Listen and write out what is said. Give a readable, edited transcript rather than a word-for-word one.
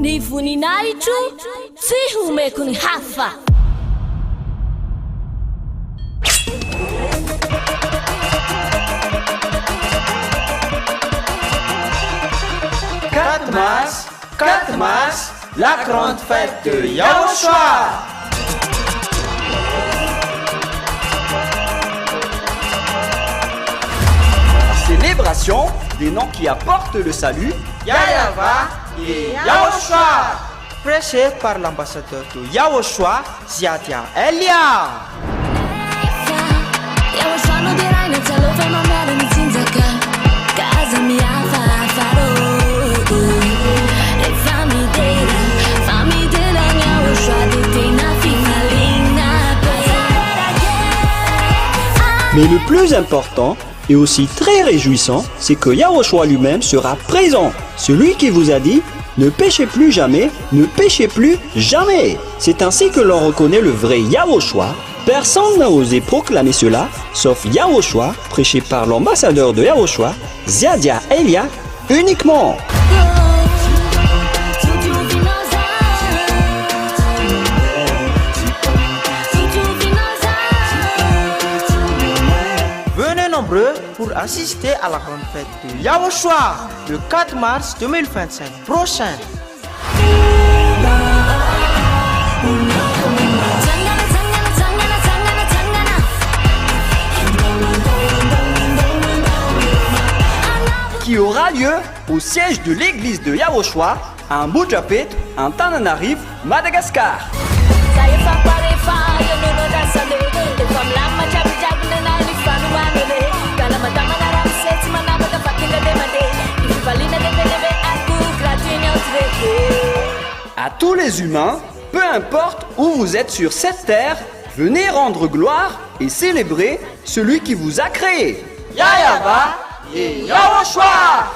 Ny voninahitro tsy homeko ny hafa. Quatre mars, la grande fête de Yahushua. Célébration des noms qui apportent le salut, Yahweh et Yahushua. Prêché par l'ambassadeur de Yahushua, Ziadia Elia. Mais le plus important et aussi très réjouissant, c'est que Yahushua lui-même sera présent. Celui qui vous a dit « Ne péchez plus jamais, ne péchez plus jamais ». C'est ainsi que l'on reconnaît le vrai Yahushua. Personne n'a osé proclamer cela, sauf Yahushua, prêché par l'ambassadeur de Yahushua, Ziadia Elia, uniquement. Venez nombreux pour assister à la grande fête de Yahushua le 4 mars 2025 prochain. Qui aura lieu au siège de l'église de Yahushua à Mujapet, en Tananarive, Madagascar. À tous les humains, peu importe où vous êtes sur cette terre, venez rendre gloire et célébrer celui qui vous a créé. Yahweh et Yahushua.